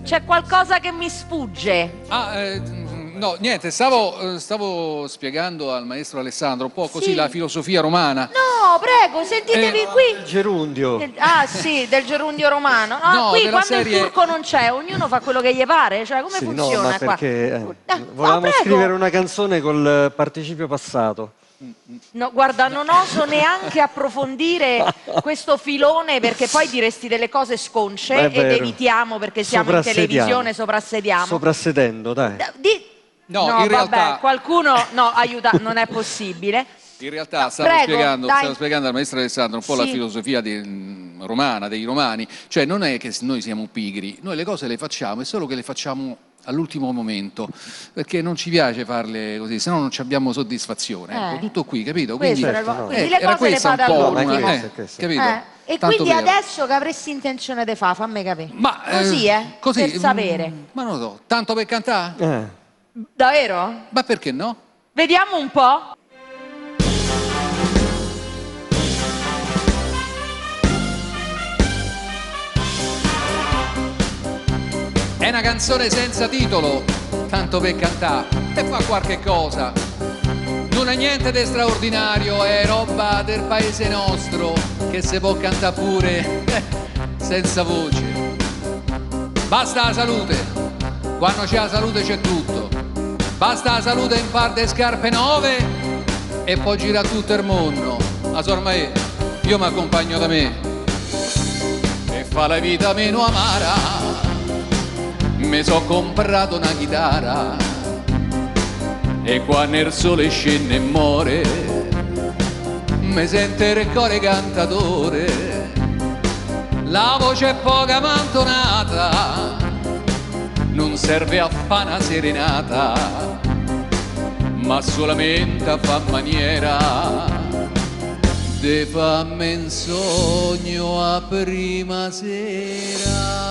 C'è qualcosa che mi sfugge. No, niente, stavo spiegando al maestro Alessandro un po' così Sì. la filosofia romana. No, prego, sentitevi qui. Gerundio. Ah sì, del gerundio romano. No, No, qui della quando serie- il turco non c'è, ognuno fa quello che gli pare. Cioè, come Sì, no, funziona ma qua? perché No, volevamo prego. scrivere una canzone col participio passato. No, guarda, non oso neanche approfondire questo filone perché poi diresti delle cose sconce È ed vero. evitiamo perché siamo in televisione, soprassediamo. Soprassedendo, dai. No, in realtà- vabbè, qualcuno... No, aiuta, non è possibile. In realtà No, stavo prego, dai. spiegando al maestro Alessandro un po' la Sì. filosofia romana, dei romani. Cioè non è che noi siamo pigri, noi le cose le facciamo, è solo che le facciamo all'ultimo momento, perché non ci piace farle così, se no non ci abbiamo soddisfazione. Ecco, tutto qui, capito? Questo Quindi, era no. quindi le era cose le questa un fate po' all'ultimo. una... questo. capito? E Tanto quindi vero. adesso che avresti intenzione di fare, fammi capire. Ma, così, così, per sapere. ma non lo so, tanto per cantare? Davvero? Ma perché no? Vediamo un po'. È una canzone senza titolo, tanto per cantare, e fa qualche cosa. Non è niente di straordinario, è roba del paese nostro, che si può cantare pure senza voce. Basta la salute, quando c'è la salute c'è tutto. Basta la salute in par de scarpe nuove e poi gira tutto il mondo. A sormai io mi accompagno da me e fa la vita meno amara. Mi so comprato una chitarra e quando il sole scende e muore mi sente il cuore cantatore. La voce è poca mantonata, non serve a fare una serenata, ma solamente a fa maniera de fammi in sogno a prima sera.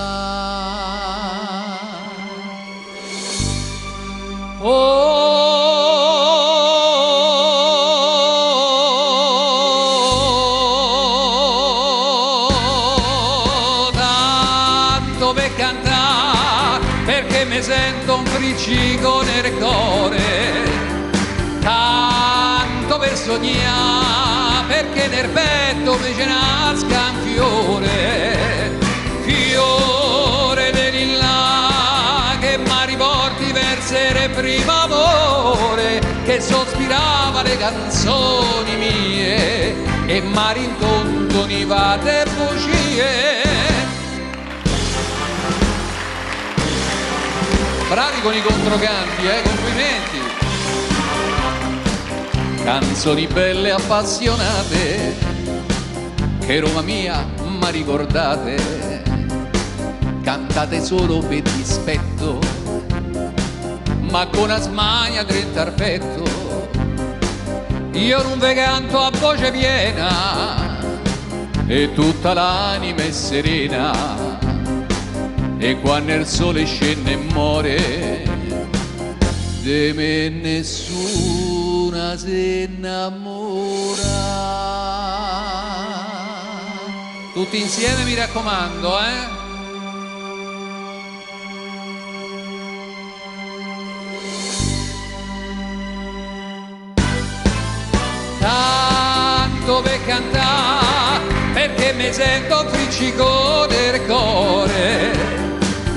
Tanto per cantare, perché mi sento un friccico nel cuore. Tanto per sognare, perché nel petto mi ce nasca un fiore. Fiore di lilla che mi riporti verso il primo amore, che sospirava le canzoni mie e mi rincontoniva le bugie. Bravi con i controcanti, complimenti. Canzoni belle appassionate, che Roma mia mi ricordate, cantate solo per dispetto, ma con una smania drittarpetto. Io non ve canto a voce piena e tutta l'anima è serena, e quando il sole scende e muore di me nessuna si innamora. Tutti insieme, mi raccomando, Tanto per cantare, perché mi sento un friccico del cuore.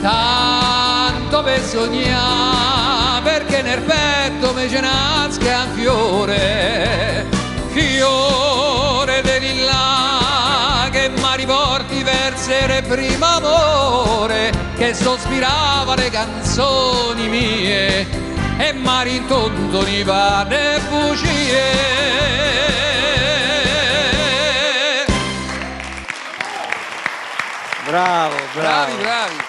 Tanto per sognare, perché nel petto mi ce nasca un fiore. Fiore di lilla che mi riporti verso il primo amore, che sospirava le canzoni mie e mi rintontoniva le bugie. Bravo, bravo. Bravi.